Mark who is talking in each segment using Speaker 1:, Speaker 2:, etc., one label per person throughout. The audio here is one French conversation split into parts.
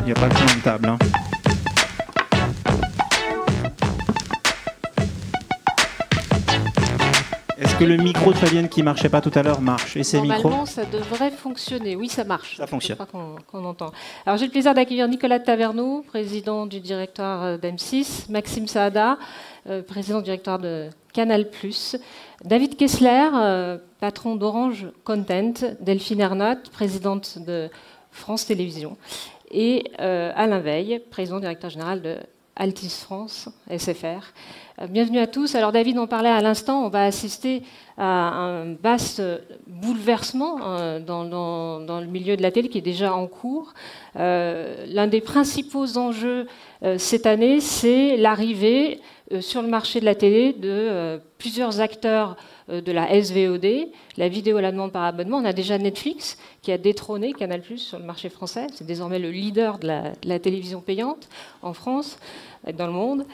Speaker 1: n'y a pas de plan de table. Hein. Est-ce que le micro de Fabienne qui marchait pas tout à l'heure marche? Et ces micros?
Speaker 2: Normalement, ça devrait fonctionner. Oui, ça marche.
Speaker 1: Ça fonctionne.
Speaker 2: Je crois qu'on entend. Alors, j'ai le plaisir d'accueillir Nicolas Taverneau, président du directoire d'M6, Maxime Saada, président du directoire de Canal+, David Kessler, patron d'Orange Content, Delphine Ernotte, présidente de France Télévisions, et Alain Veil, président directeur général de Altice France, SFR. Bienvenue à tous. Alors David en parlait à l'instant, on va assister à un vaste bouleversement dans le milieu de la télé qui est déjà en cours. L'un des principaux enjeux cette année, c'est l'arrivée sur le marché de la télé de plusieurs acteurs de la SVOD, la vidéo à la demande par abonnement. On a déjà Netflix qui a détrôné Canal+ sur le marché français. C'est désormais le leader de la télévision payante en France et dans le monde.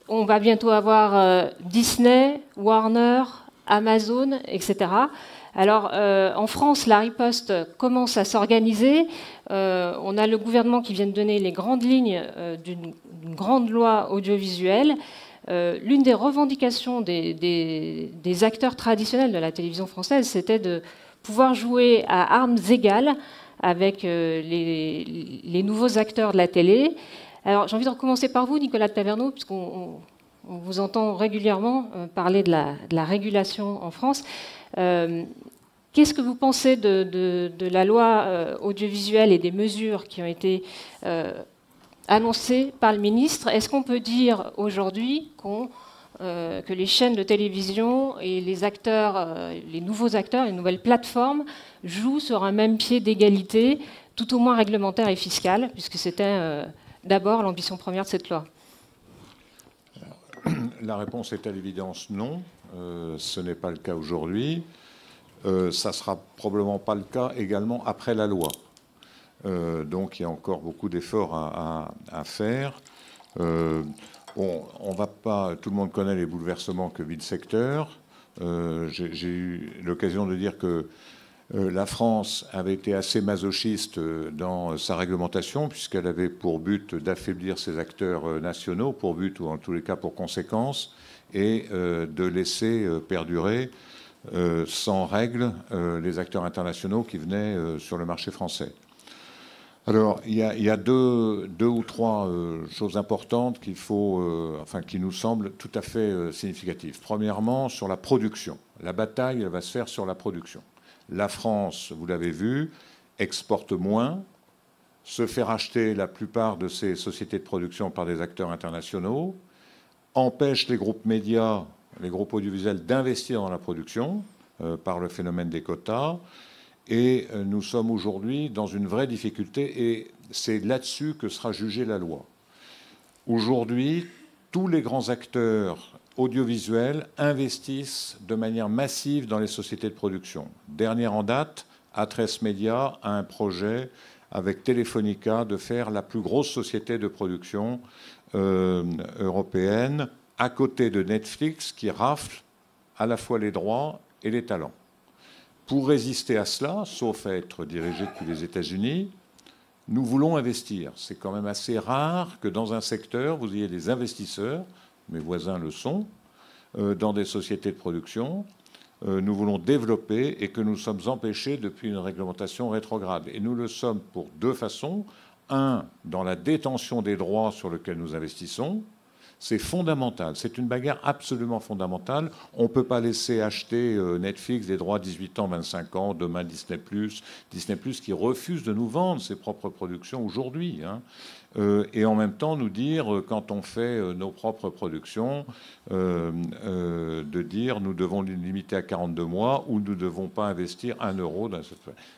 Speaker 2: On va bientôt avoir Disney, Warner, Amazon, etc. Alors, en France, la riposte commence à s'organiser. On a le gouvernement qui vient de donner les grandes lignes d'une grande loi audiovisuelle. L'une des revendications des acteurs traditionnels de la télévision française, c'était de pouvoir jouer à armes égales avec les nouveaux acteurs de la télé. Alors, j'ai envie de recommencer par vous, Nicolas Taverneau, puisqu'on vous entend régulièrement parler de la régulation en France. Qu'est-ce que vous pensez de la loi audiovisuelle et des mesures qui ont été annoncées par le ministre? Est-ce qu'on peut dire aujourd'hui que les chaînes de télévision et les acteurs, les nouveaux acteurs, les nouvelles plateformes jouent sur un même pied d'égalité, tout au moins réglementaire et fiscal, puisque c'était d'abord l'ambition première de cette loi?
Speaker 3: La réponse est à l'évidence non. Ce n'est pas le cas aujourd'hui. Ça ne sera probablement pas le cas également après la loi. Donc il y a encore beaucoup d'efforts à faire. On va pas, tout le monde connaît les bouleversements que vit le secteur. J'ai eu l'occasion de dire que la France avait été assez masochiste dans sa réglementation, puisqu'elle avait pour but d'affaiblir ses acteurs nationaux, pour but ou en tous les cas pour conséquence, et de laisser perdurer sans règle les acteurs internationaux qui venaient sur le marché français. Alors, il y a deux ou trois choses importantes qui nous semblent tout à fait significatives. Premièrement, sur la production. La bataille, elle va se faire sur la production. La France, vous l'avez vu, exporte moins, se fait racheter la plupart de ses sociétés de production par des acteurs internationaux, empêche les groupes médias, les groupes audiovisuels d'investir dans la production par le phénomène des quotas. Et nous sommes aujourd'hui dans une vraie difficulté et c'est là-dessus que sera jugée la loi. Aujourd'hui, tous les grands acteurs audiovisuels investissent de manière massive dans les sociétés de production. Dernière en date, A13 Media a un projet avec Telefonica de faire la plus grosse société de production européenne, à côté de Netflix qui rafle à la fois les droits et les talents. Pour résister à cela, sauf à être dirigé depuis les États-Unis, nous voulons investir. C'est quand même assez rare que dans un secteur, vous ayez des investisseurs, mes voisins le sont, dans des sociétés de production. Nous voulons développer et que nous sommes empêchés depuis une réglementation rétrograde. Et nous le sommes pour deux façons. Un, dans la détention des droits sur lesquels nous investissons. C'est fondamental. C'est une bagarre absolument fondamentale. On ne peut pas laisser acheter Netflix des droits 18 ans, 25 ans, demain Disney+, qui refuse de nous vendre ses propres productions aujourd'hui. Hein. Et en même temps nous dire, quand on fait nos propres productions, de dire nous devons les limiter à 42 mois ou nous ne devons pas investir 1 euro dans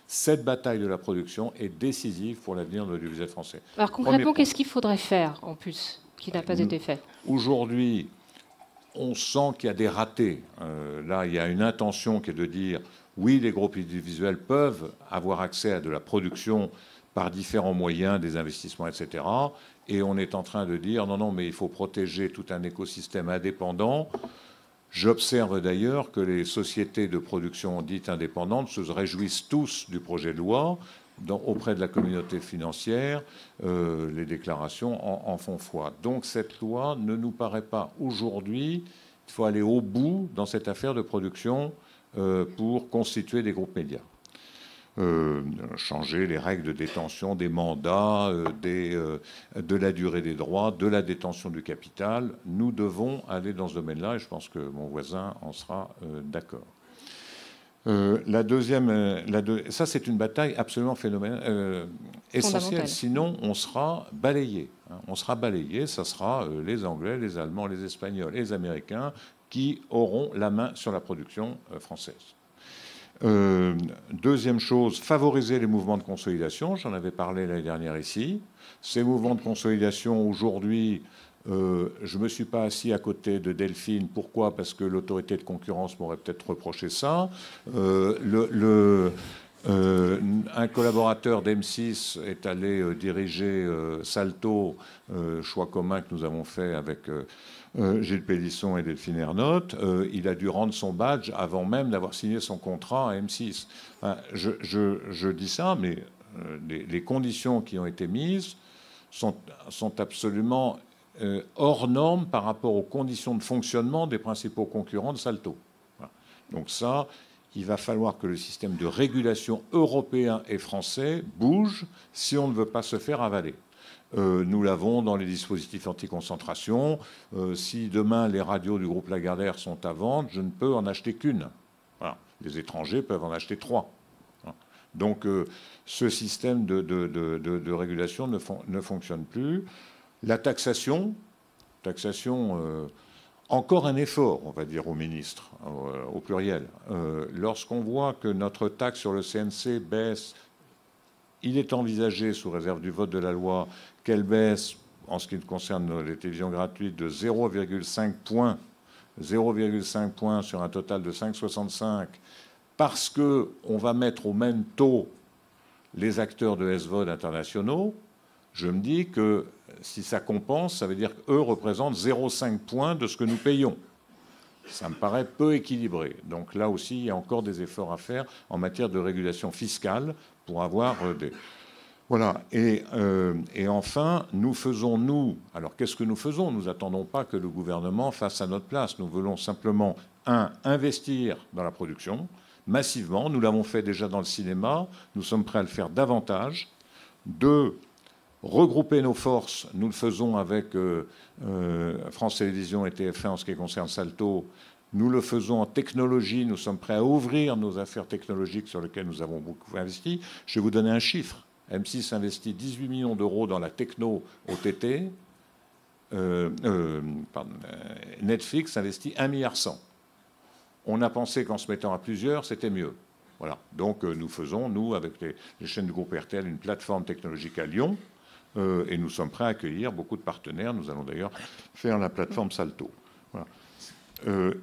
Speaker 3: cette bataille de la production est décisive pour l'avenir de l'audiovisuel français.
Speaker 2: Alors concrètement, qu'est-ce qu'il faudrait faire en plus qui n'a pas été fait?
Speaker 3: Aujourd'hui, on sent qu'il y a des ratés. Là, il y a une intention qui est de dire oui, les groupes audiovisuels peuvent avoir accès à de la production par différents moyens, des investissements, etc. Et on est en train de dire non, mais il faut protéger tout un écosystème indépendant. J'observe d'ailleurs que les sociétés de production dites indépendantes se réjouissent tous du projet de loi auprès de la communauté financière, les déclarations en font foi. Donc cette loi ne nous paraît pas aujourd'hui, il faut aller au bout dans cette affaire de production pour constituer des groupes médias. Changer les règles de détention des mandats, de la durée des droits, de la détention du capital. Nous devons aller dans ce domaine-là et je pense que mon voisin en sera d'accord. La deuxième, ça c'est une bataille absolument phénoménale, essentielle. Sinon, on sera balayé. On sera balayé. Ça sera les Anglais, les Allemands, les Espagnols et les Américains qui auront la main sur la production française. Deuxième chose, favoriser les mouvements de consolidation. J'en avais parlé l'année dernière ici. Ces mouvements de consolidation, aujourd'hui, je ne me suis pas assis à côté de Delphine. Pourquoi? Parce que l'autorité de concurrence m'aurait peut-être reproché ça. Un collaborateur d'M6 est allé diriger Salto, choix commun que nous avons fait avec Gilles Pélisson et Delphine Ernotte. Il a dû rendre son badge avant même d'avoir signé son contrat à M6. Enfin, je dis ça, mais les conditions qui ont été mises sont absolument hors normes par rapport aux conditions de fonctionnement des principaux concurrents de Salto. Voilà. Donc ça, il va falloir que le système de régulation européen et français bouge si on ne veut pas se faire avaler. Nous l'avons dans les dispositifs anti-concentration. Si demain les radios du groupe Lagardère sont à vendre, je ne peux en acheter qu'une. Voilà. Les étrangers peuvent en acheter 3. Voilà. Donc ce système de régulation ne fonctionne plus. La taxation, encore un effort, on va dire, au ministre, au pluriel. Lorsqu'on voit que notre taxe sur le CNC baisse, il est envisagé, sous réserve du vote de la loi, qu'elle baisse, en ce qui concerne les télévisions gratuites, de 0,5 points, 0,5 points sur un total de 5,65, parce qu'on va mettre au même taux les acteurs de SVOD internationaux. Je me dis que si ça compense, ça veut dire qu'eux représentent 0,5 points de ce que nous payons. Ça me paraît peu équilibré. Donc là aussi, il y a encore des efforts à faire en matière de régulation fiscale pour avoir des... Voilà. Et enfin, alors qu'est-ce que nous faisons? Nous n'attendons pas que le gouvernement fasse à notre place. Nous voulons simplement, investir dans la production massivement. Nous l'avons fait déjà dans le cinéma. Nous sommes prêts à le faire davantage. 2, regrouper nos forces, nous le faisons avec France Télévisions et TF1 en ce qui concerne Salto. Nous le faisons en technologie, nous sommes prêts à ouvrir nos affaires technologiques sur lesquelles nous avons beaucoup investi. Je vais vous donner un chiffre. M6 investit 18 millions d'euros dans la techno OTT. Netflix investit 1,1 milliard. On a pensé qu'en se mettant à plusieurs, c'était mieux. Voilà. Donc nous faisons, nous, avec les chaînes du groupe RTL, une plateforme technologique à Lyon. Et nous sommes prêts à accueillir beaucoup de partenaires. Nous allons d'ailleurs faire la plateforme Salto. Voilà.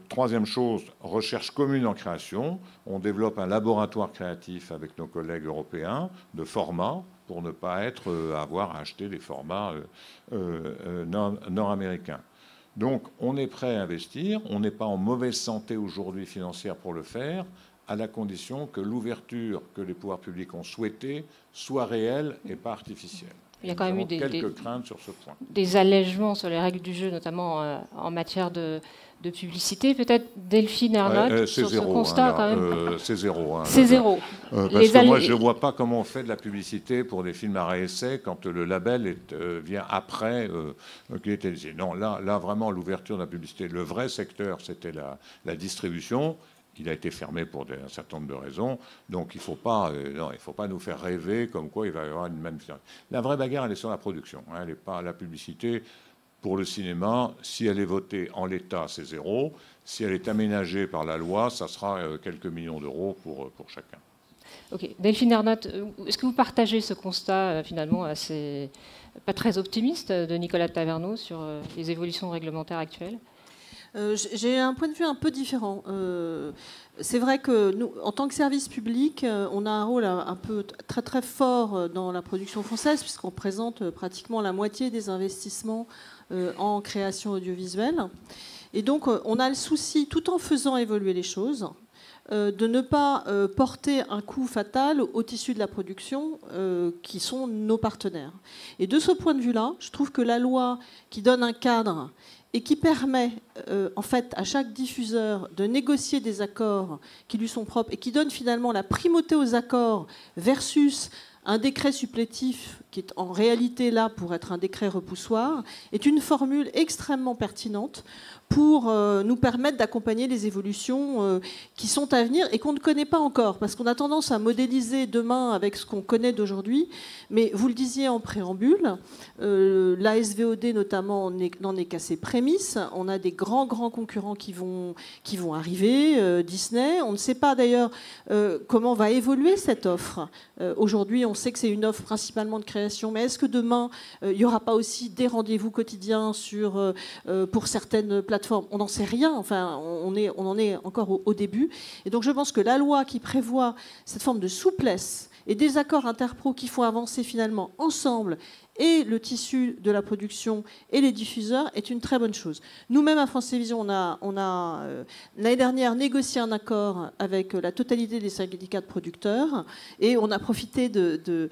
Speaker 3: Troisième chose, recherche commune en création. On développe un laboratoire créatif avec nos collègues européens de formats pour ne pas avoir à acheter des formats nord-américains. Donc on est prêt à investir. On n'est pas en mauvaise santé aujourd'hui financière pour le faire, à la condition que l'ouverture que les pouvoirs publics ont souhaitée soit réelle et pas artificielle.
Speaker 2: Il y a quand même eu
Speaker 3: quelques craintes sur ce point.
Speaker 2: Des allègements sur les règles du jeu, notamment en matière de publicité. Peut-être Delphine Ernotte, sur ce constat, quand même.
Speaker 3: C'est zéro.
Speaker 2: C'est zéro.
Speaker 3: Parce que moi, je ne vois pas comment on fait de la publicité pour des films à réessai quand le label vient après qu'il est télévisé. Non, là, vraiment, l'ouverture de la publicité, le vrai secteur, c'était la distribution. Il a été fermé pour un certain nombre de raisons. Donc il ne faut pas nous faire rêver comme quoi il va y avoir une manifestation. La vraie bagarre, elle est sur la production. Elle n'est pas la publicité. Pour le cinéma, si elle est votée en l'état, c'est zéro. Si elle est aménagée par la loi, ça sera quelques millions d'euros pour chacun.
Speaker 2: Ok. Delphine Ernotte, est-ce que vous partagez ce constat finalement assez pas très optimiste de Nicolas Taverneau sur les évolutions réglementaires actuelles?
Speaker 4: J'ai un point de vue un peu différent. C'est vrai que nous, en tant que service public, on a un rôle un peu très très fort dans la production française, puisqu'on représente pratiquement la moitié des investissements en création audiovisuelle. Et donc, on a le souci, tout en faisant évoluer les choses, de ne pas porter un coup fatal au tissu de la production qui sont nos partenaires. Et de ce point de vue-là, je trouve que la loi qui donne un cadre et qui permet en fait à chaque diffuseur de négocier des accords qui lui sont propres et qui donne finalement la primauté aux accords versus un décret supplétif qui est en réalité là pour être un décret repoussoir, est une formule extrêmement pertinente pour nous permettre d'accompagner les évolutions qui sont à venir et qu'on ne connaît pas encore, parce qu'on a tendance à modéliser demain avec ce qu'on connaît d'aujourd'hui. Mais vous le disiez en préambule, la SVOD notamment n'en est qu'à ses prémices. On a des grands concurrents qui vont arriver, Disney. On ne sait pas d'ailleurs comment va évoluer cette offre. Aujourd'hui, on sait que c'est une offre principalement de création, mais est-ce que demain, il n'y aura pas aussi des rendez-vous quotidiens pour certaines plateformes? On n'en sait rien, enfin, on en est encore au début. Et donc je pense que la loi qui prévoit cette forme de souplesse et des accords interpro qui font avancer finalement ensemble et le tissu de la production et les diffuseurs est une très bonne chose. Nous-mêmes à France Télévisions, on a l'année dernière négocié un accord avec la totalité des syndicats de producteurs et on a profité de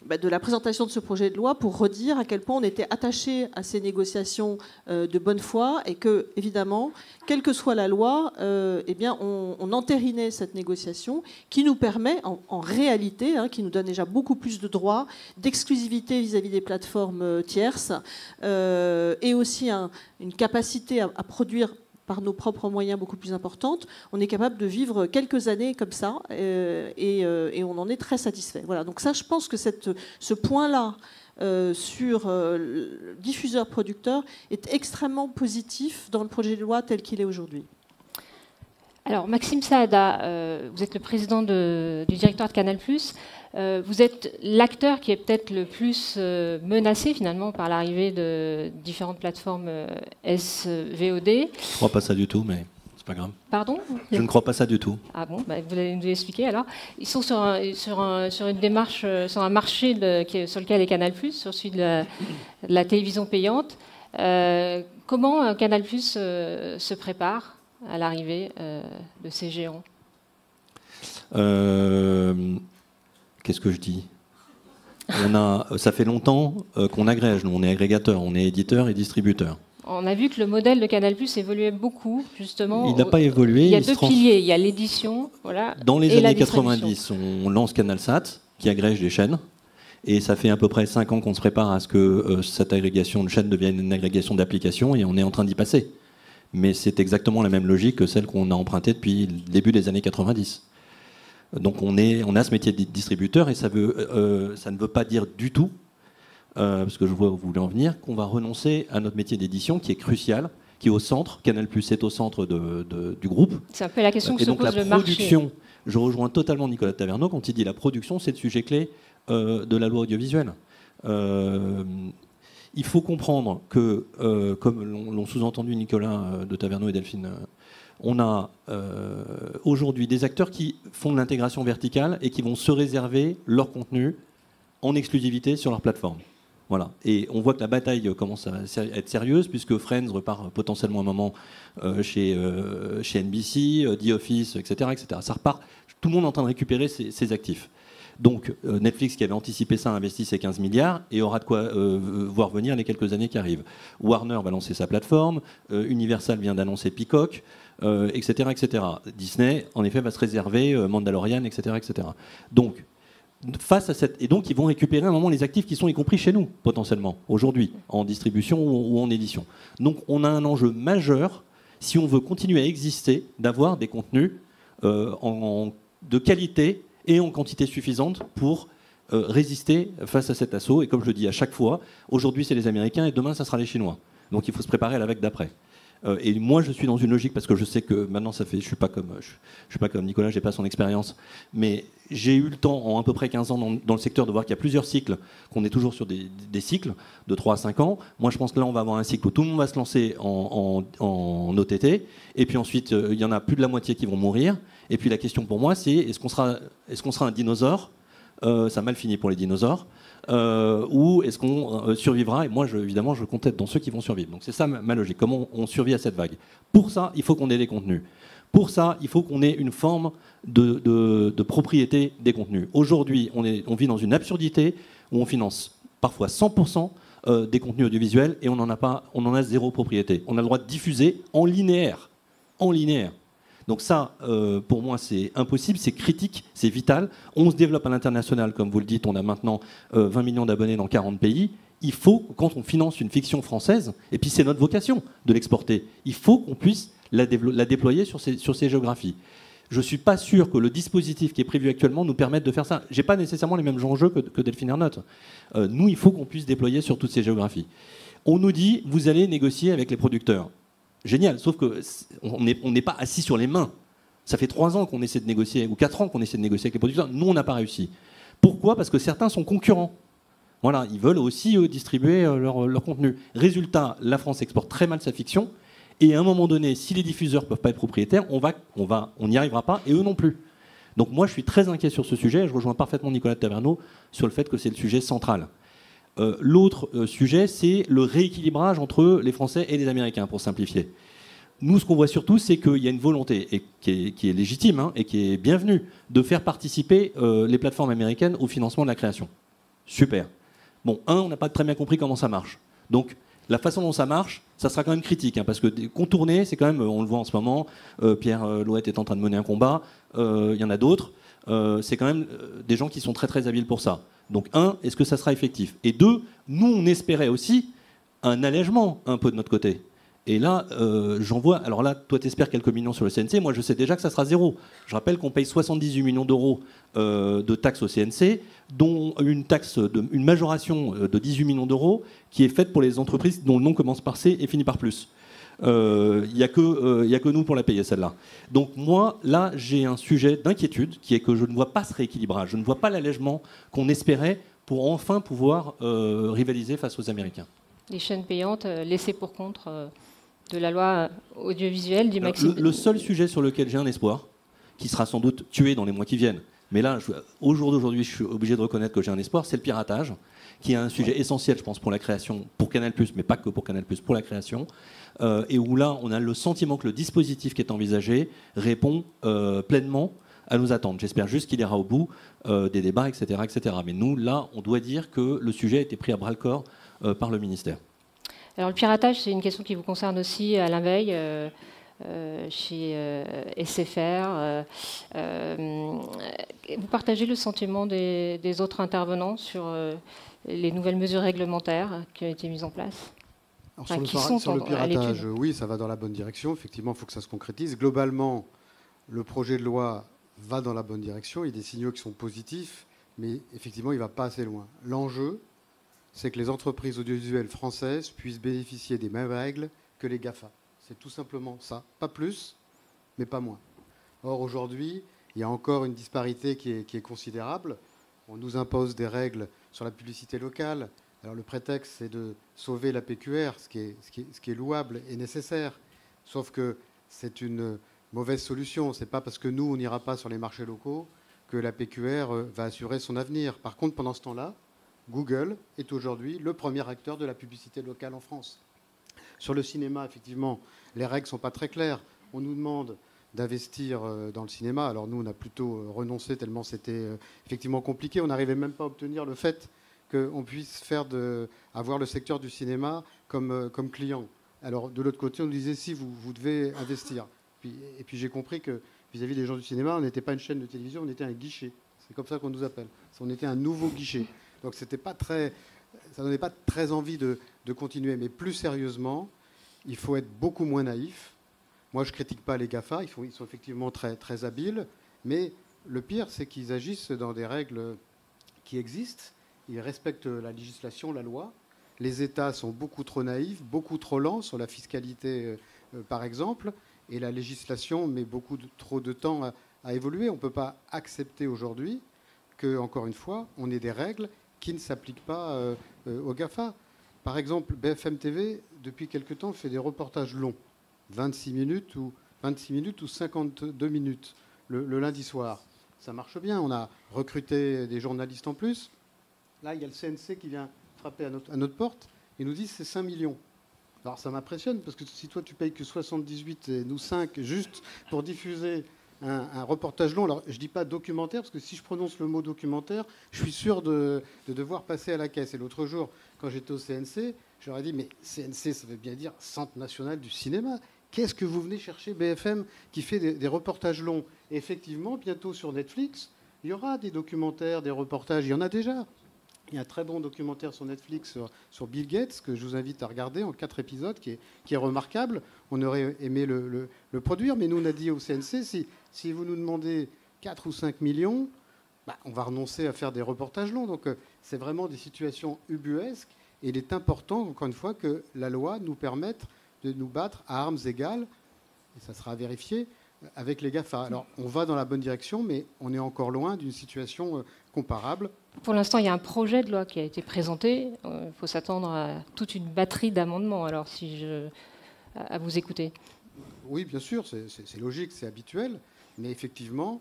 Speaker 4: la présentation de ce projet de loi pour redire à quel point on était attaché à ces négociations de bonne foi et que, évidemment, quelle que soit la loi, eh bien, on entérinait cette négociation qui nous permet, en réalité, qui nous donne déjà beaucoup plus de droits, d'exclusivité vis-à-vis des plateformes tierces et aussi une capacité à produire par nos propres moyens beaucoup plus importantes, on est capable de vivre quelques années comme ça et on en est très satisfait. Voilà. Donc ça, je pense que ce point-là sur diffuseur-producteur est extrêmement positif dans le projet de loi tel qu'il est aujourd'hui.
Speaker 2: Alors, Maxime Saada, vous êtes le président du directoire de Canal+. Vous êtes l'acteur qui est peut-être le plus menacé finalement par l'arrivée de différentes plateformes SVOD.
Speaker 5: Je ne crois pas ça du tout, mais c'est pas grave.
Speaker 2: Pardon ?
Speaker 5: Je ne crois pas ça du tout.
Speaker 2: Ah bon, vous allez nous expliquer alors. Ils sont sur une démarche, sur un marché sur lequel est Canal+, sur celui de la télévision payante. Comment Canal+ se prépare à l'arrivée de ces géants?
Speaker 5: Qu'est-ce que je dis? Ça fait longtemps qu'on agrège. Nous, on est agrégateur, on est éditeur et distributeur.
Speaker 2: On a vu que le modèle de Canal+ évoluait beaucoup, justement.
Speaker 5: Il n'a pas évolué.
Speaker 2: Il y a deux piliers. Il y a l'édition, voilà.
Speaker 5: Dans les années 90, on lance CanalSat, qui agrège les chaînes. Et ça fait à peu près 5 ans qu'on se prépare à ce que cette agrégation de chaînes devienne une agrégation d'applications, et on est en train d'y passer. Mais c'est exactement la même logique que celle qu'on a empruntée depuis le début des années 90. Donc on a ce métier de distributeur et ça ne veut pas dire du tout, parce que je vois où vous voulez en venir, qu'on va renoncer à notre métier d'édition qui est crucial, qui est au centre. Canal+ est au centre du groupe.
Speaker 2: C'est un peu la question que se pose le marché.
Speaker 5: Et donc la production, je rejoins totalement Nicolas Taverneau quand il dit la production, c'est le sujet clé de la loi audiovisuelle. Il faut comprendre que, comme l'ont sous-entendu Nicolas de Taverneau et Delphine, on a aujourd'hui des acteurs qui font de l'intégration verticale et qui vont se réserver leur contenu en exclusivité sur leur plateforme. Voilà. Et on voit que la bataille commence à être sérieuse, puisque Friends repart potentiellement un moment chez NBC, The Office, etc., etc. Ça repart. Tout le monde est en train de récupérer ses actifs. Donc Netflix, qui avait anticipé ça, investit ses 15 milliards et aura de quoi voir venir les quelques années qui arrivent. Warner va lancer sa plateforme, Universal vient d'annoncer Peacock, etc., etc. Disney, en effet, va se réserver Mandalorian, etc., etc. Donc, face à cette... Et donc, ils vont récupérer à un moment les actifs qui sont y compris chez nous, potentiellement, aujourd'hui, en distribution ou en édition. Donc, on a un enjeu majeur, si on veut continuer à exister, d'avoir des contenus de qualité et en quantité suffisante pour résister face à cet assaut. Et comme je le dis à chaque fois, aujourd'hui c'est les Américains et demain ça sera les Chinois. Donc il faut se préparer à la vague d'après. Et moi je suis dans une logique, parce que je sais que maintenant je suis pas comme Nicolas, j'ai pas son expérience, mais j'ai eu le temps en à peu près 15 ans dans le secteur de voir qu'il y a plusieurs cycles, qu'on est toujours sur des cycles de 3 à 5 ans. Moi je pense que là on va avoir un cycle où tout le monde va se lancer en OTT, et puis ensuite il y en a plus de la moitié qui vont mourir. Et puis la question pour moi, c'est est-ce qu'on sera un dinosaure, ça a mal fini pour les dinosaures, ou est-ce qu'on survivra? Et moi, évidemment, je compte être dans ceux qui vont survivre. Donc c'est ça ma logique, comment on survit à cette vague. Pour ça, il faut qu'on ait des contenus. Pour ça, il faut qu'on ait une forme de propriété des contenus. Aujourd'hui, on vit dans une absurdité où on finance parfois 100% des contenus audiovisuels et on en a zéro propriété. On a le droit de diffuser en linéaire. En linéaire. Donc ça, pour moi, c'est impossible, c'est critique, c'est vital. On se développe à l'international, comme vous le dites, on a maintenant 20 millions d'abonnés dans 40 pays. Il faut, quand on finance une fiction française, et puis c'est notre vocation de l'exporter, il faut qu'on puisse la déployer sur ces géographies. Je ne suis pas sûr que le dispositif qui est prévu actuellement nous permette de faire ça. Je n'ai pas nécessairement les mêmes enjeux que Delphine Ernotte. Nous, il faut qu'on puisse déployer sur toutes ces géographies. On nous dit, vous allez négocier avec les producteurs. Génial, sauf qu'on n'est pas assis sur les mains. Ça fait 3 ans qu'on essaie de négocier, ou 4 ans qu'on essaie de négocier avec les producteurs. Nous, on n'a pas réussi. Pourquoi ? Parce que certains sont concurrents. Voilà, ils veulent aussi distribuer leur contenu. Résultat, la France exporte très mal sa fiction. Et à un moment donné, si les diffuseurs ne peuvent pas être propriétaires, on n'y arrivera pas, et eux non plus. Donc moi, je suis très inquiet sur ce sujet. Je rejoins parfaitement Nicolas Taverneau sur le fait que c'est le sujet central. L'autre sujet, c'est le rééquilibrage entre les Français et les Américains, pour simplifier. Nous, ce qu'on voit surtout, c'est qu'il y a une volonté, et qui est légitime hein, et qui est bienvenue, de faire participer les plateformes américaines au financement de la création. Super. Bon, on n'a pas très bien compris comment ça marche. Donc, la façon dont ça marche, ça sera quand même critique, hein, parce que contourner, c'est quand même, on le voit en ce moment, Pierre Louette est en train de mener un combat, il y en a d'autres, c'est quand même des gens qui sont très très habiles pour ça. Donc est-ce que ça sera effectif ? Et 2, nous on espérait aussi un allègement un peu de notre côté. Et là, j'en vois, alors là, toi t'espères quelques millions sur le CNC, moi je sais déjà que ça sera 0. Je rappelle qu'on paye 78 millions d'euros de taxes au CNC, dont une majoration de 18 millions d'euros qui est faite pour les entreprises dont le nom commence par C et finit par plus. Il n'y a que nous pour la payer celle-là. Donc moi, là, j'ai un sujet d'inquiétude qui est que je ne vois pas ce rééquilibrage, je ne vois pas l'allègement qu'on espérait pour enfin pouvoir rivaliser face aux Américains.
Speaker 2: Les chaînes payantes laissées pour compte de la loi audiovisuelle, dit Maxime.
Speaker 5: Le seul sujet sur lequel j'ai un espoir, qui sera sans doute tué dans les mois qui viennent, mais là, au jour d'aujourd'hui, je suis obligé de reconnaître que j'ai un espoir, c'est le piratage, qui est un sujet essentiel, je pense, pour la création, pour Canal+, mais pas que pour Canal+, pour la création, et où là, on a le sentiment que le dispositif qui est envisagé répond pleinement à nos attentes. J'espère juste qu'il ira au bout des débats, etc., etc. Mais nous, là, on doit dire que le sujet a été pris à bras-le-corps par le ministère. Alors,
Speaker 2: le piratage, c'est une question qui vous concerne aussi, Alain Veil, chez SFR. Vous partagez le sentiment des autres intervenants sur les nouvelles mesures réglementaires qui ont été mises en place ?
Speaker 6: Alors, sur le piratage, oui, ça va dans la bonne direction. Effectivement, il faut que ça se concrétise. Globalement, le projet de loi va dans la bonne direction. Il y a des signaux qui sont positifs, mais effectivement, il ne va pas assez loin. L'enjeu, c'est que les entreprises audiovisuelles françaises puissent bénéficier des mêmes règles que les GAFA. C'est tout simplement ça. Pas plus, mais pas moins. Or, aujourd'hui, il y a encore une disparité qui est considérable. On nous impose des règles sur la publicité locale. Alors, le prétexte, c'est de sauver la PQR, ce qui est louable et nécessaire. Sauf que c'est une mauvaise solution. Ce n'est pas parce que nous, on n'ira pas sur les marchés locaux que la PQR va assurer son avenir. Par contre, pendant ce temps-là, Google est aujourd'hui le premier acteur de la publicité locale en France. Sur le cinéma, effectivement, les règles ne sont pas très claires. On nous demande d'investir dans le cinéma. Alors nous, on a plutôt renoncé tellement c'était effectivement compliqué. On n'arrivait même pas à obtenir le fait qu'on puisse avoir le secteur du cinéma comme client. Alors de l'autre côté, on nous disait si vous devez investir. Et puis j'ai compris que vis-à-vis des gens du cinéma, on n'était pas une chaîne de télévision, on était un guichet. C'est comme ça qu'on nous appelle. On était un nouveau guichet. Donc ça ne donnait pas très envie de continuer. Mais plus sérieusement, il faut être beaucoup moins naïf. Moi, je ne critique pas les GAFA, ils sont effectivement très, très habiles. Mais le pire, c'est qu'ils agissent dans des règles qui existent. Ils respectent la législation, la loi. Les États sont beaucoup trop naïfs, beaucoup trop lents sur la fiscalité, par exemple. Et la législation met trop de temps à évoluer. On ne peut pas accepter aujourd'hui que, encore une fois, on ait des règles qui ne s'appliquent pas aux GAFA. Par exemple, BFM TV, depuis quelque temps, fait des reportages longs, 26 minutes ou 52 minutes le lundi soir. Ça marche bien, on a recruté des journalistes en plus. Là, il y a le CNC qui vient frapper à notre porte et nous dit c'est 5 millions. Alors ça m'impressionne, parce que si toi tu payes que 78 et nous 5 juste pour diffuser un reportage long, alors je ne dis pas documentaire, parce que si je prononce le mot documentaire, je suis sûr de devoir passer à la caisse. Et l'autre jour, quand j'étais au CNC, j'aurais dit, mais CNC, ça veut bien dire Centre National du Cinéma. Qu'est-ce que vous venez chercher, BFM, qui fait des reportages longs? Et effectivement, bientôt sur Netflix, il y aura des documentaires, des reportages, il y en a déjà. Il y a un très bon documentaire sur Netflix sur Bill Gates, que je vous invite à regarder en 4 épisodes, qui est remarquable. On aurait aimé le produire, mais nous, on a dit au CNC, si vous nous demandez 4 ou 5 millions, on va renoncer à faire des reportages longs. Donc, c'est vraiment des situations ubuesques. Et il est important, encore une fois, que la loi nous permette de nous battre à armes égales, et ça sera vérifié, avec les GAFA. Alors, on va dans la bonne direction, mais on est encore loin d'une situation comparable.
Speaker 2: Pour l'instant, il y a un projet de loi qui a été présenté. Il faut s'attendre à toute une batterie d'amendements, alors, à vous écouter.
Speaker 6: Oui, bien sûr, c'est logique, c'est habituel. Mais effectivement,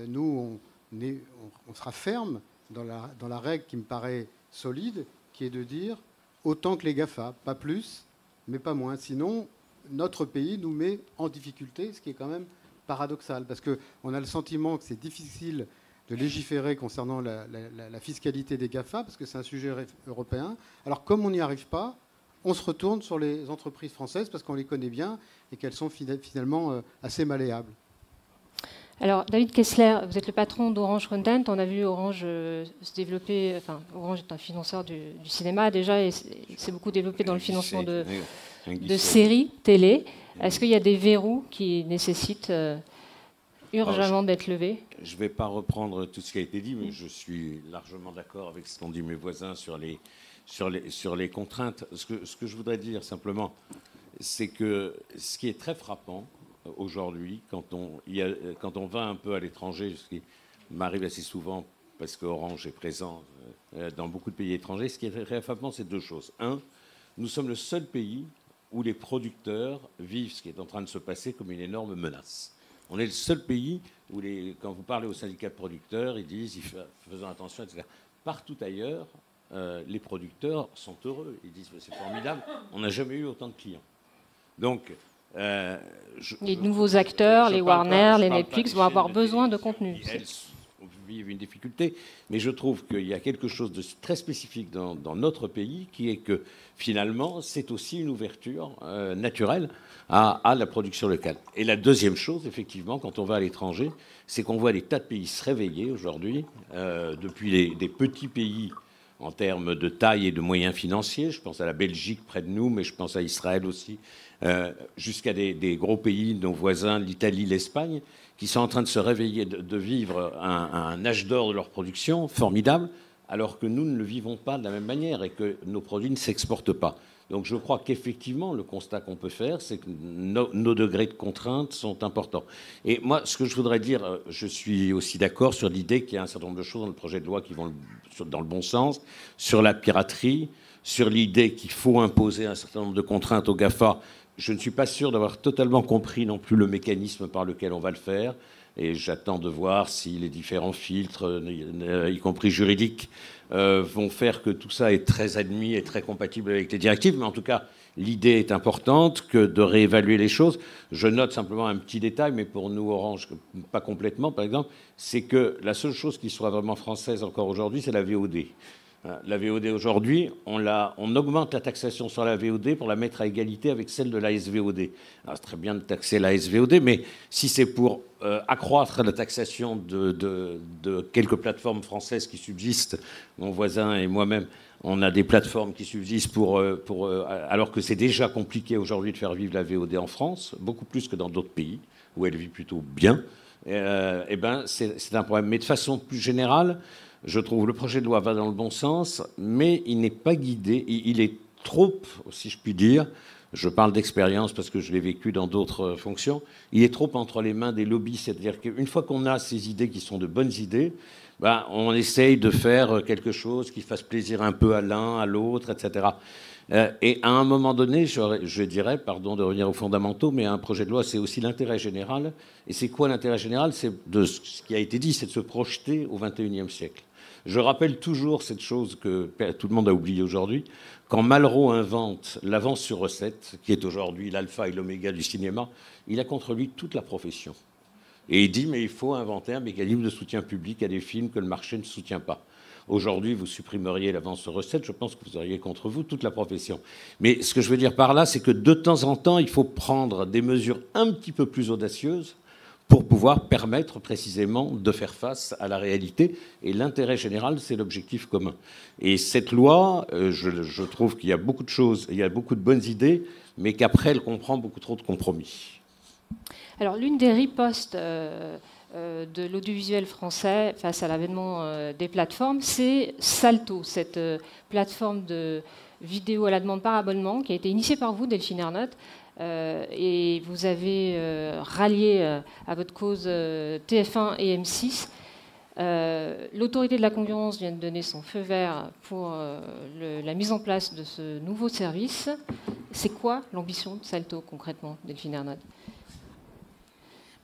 Speaker 6: nous, on sera ferme dans la règle qui me paraît solide, qui est de dire autant que les GAFA, pas plus, mais pas moins. Sinon, notre pays nous met en difficulté, ce qui est quand même paradoxal, parce qu'on a le sentiment que c'est difficile de légiférer concernant la fiscalité des GAFA, parce que c'est un sujet européen. Alors, comme on n'y arrive pas, on se retourne sur les entreprises françaises, parce qu'on les connaît bien et qu'elles sont finalement assez malléables. Alors,
Speaker 2: David Kessler, vous êtes le patron d'Orange Content. On a vu Orange se développer. Enfin, Orange est un financeur du cinéma déjà, et c'est beaucoup développé dans le financement de séries télé. Est-ce qu'il y a des verrous qui nécessitent urgemment d'être levés?
Speaker 7: Je ne vais pas reprendre tout ce qui a été dit, mais je suis largement d'accord avec ce qu'ont dit mes voisins sur les contraintes. Ce que je voudrais dire simplement, c'est que ce qui est très frappant aujourd'hui, quand on va un peu à l'étranger, ce qui m'arrive assez souvent parce qu'Orange est présent dans beaucoup de pays étrangers, ce qui est très frappant, c'est 2 choses. 1, nous sommes le seul pays où les producteurs vivent ce qui est en train de se passer comme une énorme menace. On est le seul pays où, quand vous parlez aux syndicats de producteurs, ils disent faisons attention, etc. Partout ailleurs, les producteurs sont heureux. Ils disent c'est formidable, on n'a jamais eu autant de clients. Donc,
Speaker 2: les nouveaux acteurs, les Warner, les Netflix vont avoir besoin de contenu.
Speaker 7: Elles vivent une difficulté, mais je trouve qu'il y a quelque chose de très spécifique dans notre pays, qui est que finalement, c'est aussi une ouverture naturelle à la production locale. Et la deuxième chose, effectivement, quand on va à l'étranger, c'est qu'on voit des tas de pays se réveiller aujourd'hui, depuis des petits pays en termes de taille et de moyens financiers. Je pense à la Belgique près de nous, mais je pense à Israël aussi, jusqu'à des gros pays, nos voisins, l'Italie, l'Espagne, qui sont en train de se réveiller, de vivre un âge d'or de leur production formidable, alors que nous ne le vivons pas de la même manière et que nos produits ne s'exportent pas. Donc je crois qu'effectivement, le constat qu'on peut faire, c'est que nos degrés de contrainte sont importants. Et moi, ce que je voudrais dire, je suis aussi d'accord sur l'idée qu'il y a un certain nombre de choses dans le projet de loi qui vont dans le bon sens, sur la piraterie, sur l'idée qu'il faut imposer un certain nombre de contraintes aux GAFA. Je ne suis pas sûr d'avoir totalement compris non plus le mécanisme par lequel on va le faire. Et j'attends de voir si les différents filtres, y compris juridiques, vont faire que tout ça est très admis et très compatible avec les directives. Mais en tout cas, l'idée est importante que de réévaluer les choses. Je note simplement un petit détail, mais pour nous, Orange, pas complètement, par exemple, c'est que la seule chose qui soit vraiment française encore aujourd'hui, c'est la VOD. La VOD aujourd'hui, on augmente la taxation sur la VOD pour la mettre à égalité avec celle de la SVOD. Alors c'est très bien de taxer la SVOD, mais si c'est pour accroître la taxation de quelques plateformes françaises qui subsistent, mon voisin et moi-même, on a des plateformes qui subsistent alors que c'est déjà compliqué aujourd'hui de faire vivre la VOD en France, beaucoup plus que dans d'autres pays où elle vit plutôt bien. C'est un problème. Mais de façon plus générale, je trouve que le projet de loi va dans le bon sens, mais il n'est pas guidé. Il est trop, si je puis dire, je parle d'expérience parce que je l'ai vécu dans d'autres fonctions, il est trop entre les mains des lobbies. C'est-à-dire qu'une fois qu'on a ces idées qui sont de bonnes idées, on essaye de faire quelque chose qui fasse plaisir un peu à l'un, à l'autre, etc. Et à un moment donné, je dirais, pardon de revenir aux fondamentaux, mais un projet de loi, c'est aussi l'intérêt général. Et c'est quoi l'intérêt général? C'est de ce qui a été dit, c'est de se projeter au XXIe siècle. Je rappelle toujours cette chose que tout le monde a oublié aujourd'hui. Quand Malraux invente l'avance sur recette, qui est aujourd'hui l'alpha et l'oméga du cinéma, il a contre lui toute la profession. Et il dit, mais il faut inventer un mécanisme de soutien public à des films que le marché ne soutient pas. Aujourd'hui, vous supprimeriez l'avance sur recette, je pense que vous auriez contre vous toute la profession. Mais ce que je veux dire par là, c'est que de temps en temps, il faut prendre des mesures un petit peu plus audacieuses pour pouvoir permettre précisément de faire face à la réalité. Et l'intérêt général, c'est l'objectif commun. Et cette loi, je trouve qu'il y a beaucoup de choses, il y a beaucoup de bonnes idées, mais qu'après, elle comprend beaucoup trop de compromis.
Speaker 2: Alors, l'une des ripostes de l'audiovisuel français face à l'avènement des plateformes, c'est Salto, cette plateforme de vidéo à la demande par abonnement qui a été initiée par vous, Delphine Ernotte, et vous avez rallié à votre cause TF1 et M6. L'autorité de la concurrence vient de donner son feu vert pour la mise en place de ce nouveau service. C'est quoi l'ambition de Salto concrètement, Delphine Ernotte ?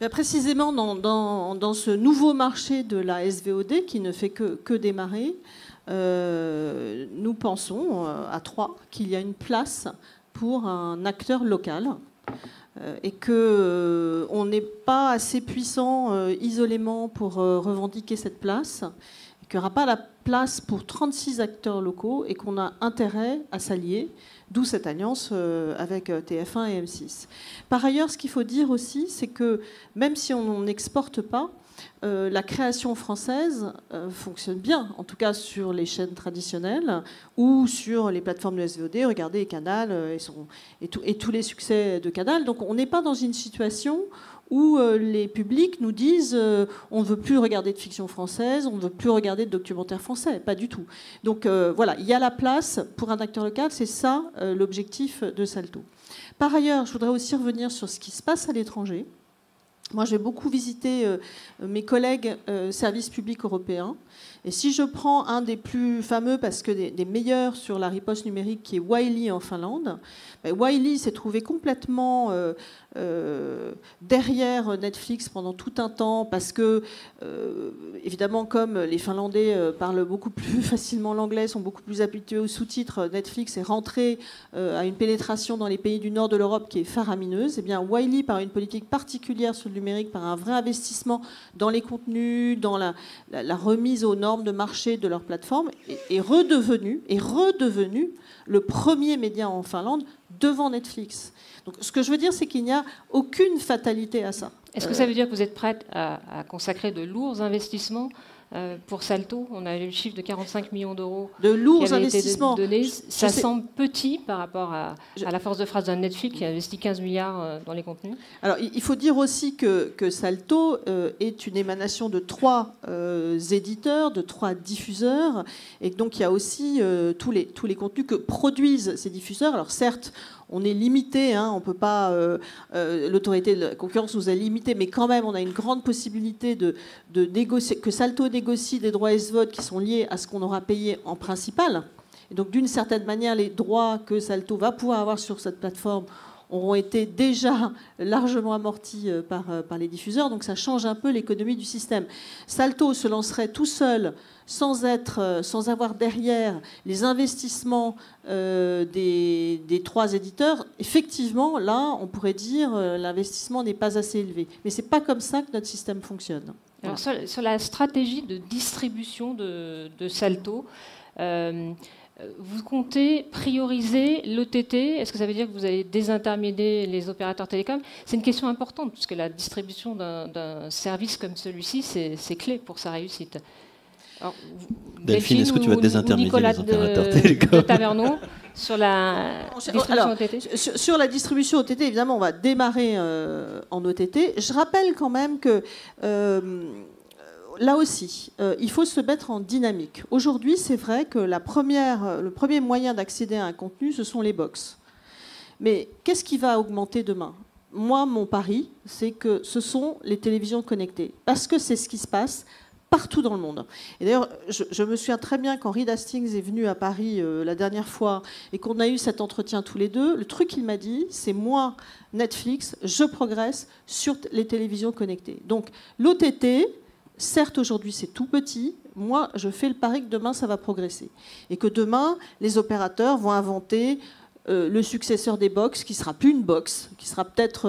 Speaker 4: Précisément dans ce nouveau marché de la SVOD qui ne fait que démarrer, nous pensons à Troyes qu'il y a une place pour un acteur local et qu'on n'est pas assez puissant isolément pour revendiquer cette place, qu'il n'y aura pas la place pour 36 acteurs locaux et qu'on a intérêt à s'allier, d'où cette alliance avec TF1 et M6. Par ailleurs, ce qu'il faut dire aussi, c'est que même si on n'exporte pas, la création française fonctionne bien, en tout cas sur les chaînes traditionnelles ou sur les plateformes de SVOD. Regardez Canal et tous les succès de Canal. Donc on n'est pas dans une situation où les publics nous disent on ne veut plus regarder de fiction française, on ne veut plus regarder de documentaires français. Pas du tout. Donc voilà, il y a la place pour un acteur local, c'est ça l'objectif de Salto. Par ailleurs, je voudrais aussi revenir sur ce qui se passe à l'étranger. Moi, j'ai beaucoup visité mes collègues services publics européens. Et si je prends un des plus fameux, parce que des meilleurs sur la riposte numérique, qui est Wiley en Finlande, Wiley s'est trouvé complètement derrière Netflix pendant tout un temps, parce que, évidemment, comme les Finlandais parlent beaucoup plus facilement l'anglais, sont beaucoup plus habitués aux sous-titres, Netflix est rentré à une pénétration dans les pays du nord de l'Europe qui est faramineuse. Et bien, Wiley, par une politique particulière sur le numérique, par un vrai investissement dans les contenus, dans la remise aux normes de marché de leur plateforme, est redevenu le premier média en Finlande devant Netflix. Donc, ce que je veux dire, c'est qu'il n'y a aucune fatalité à ça.
Speaker 2: Est-ce que ça veut dire que vous êtes prête à consacrer de lourds investissements pour Salto? On a eu le chiffre de 45 millions d'euros.
Speaker 4: De lourds investissements.
Speaker 2: Ça semble petit par rapport à la force de phrase d'un Netflix qui a investi 15 milliards dans les contenus.
Speaker 4: Alors, il faut dire aussi que Salto est une émanation de 3 éditeurs, de 3 diffuseurs. Et donc, il y a aussi tous les contenus que produisent ces diffuseurs. Alors, certes, on est limité, on peut pas. L'autorité de la concurrence nous a limité, mais quand même, on a une grande possibilité de négocier, que Salto négocie des droits SVOD qui sont liés à ce qu'on aura payé en principal. Et donc, d'une certaine manière, les droits que Salto va pouvoir avoir sur cette plateforme auront été déjà largement amortis par les diffuseurs. Donc, ça change un peu l'économie du système. Salto se lancerait tout seul, sans avoir derrière les investissements des 3 éditeurs. Effectivement, là, on pourrait dire l'investissement n'est pas assez élevé. Mais c'est pas comme ça que notre système fonctionne.
Speaker 2: Alors, sur la stratégie de distribution de Salto, vous comptez prioriser l'OTT? Est-ce que ça veut dire que vous allez désintermédier les opérateurs télécoms? C'est une question importante, puisque la distribution d'un service comme celui-ci, c'est clé pour sa réussite. Alors,
Speaker 5: Delphine, est-ce que tu vas désintermédier les opérateurs télécoms?
Speaker 2: De Taverneau, sur la distribution OTT?
Speaker 4: Sur la distribution OTT, évidemment, on va démarrer en OTT. Je rappelle quand même que là aussi, il faut se mettre en dynamique. Aujourd'hui, c'est vrai que le premier moyen d'accéder à un contenu, ce sont les box. Mais qu'est-ce qui va augmenter demain? Moi, mon pari, c'est que ce sont les télévisions connectées. Parce que c'est ce qui se passe partout dans le monde. Et d'ailleurs, je me souviens très bien quand Reed Hastings est venu à Paris la dernière fois et qu'on a eu cet entretien tous les deux, le truc qu'il m'a dit, c'est moi, Netflix, je progresse sur les télévisions connectées. Donc, l'OTT, certes, aujourd'hui, c'est tout petit, moi, je fais le pari que demain, ça va progresser. Et que demain, les opérateurs vont inventer le successeur des box, qui sera plus une box, qui sera peut-être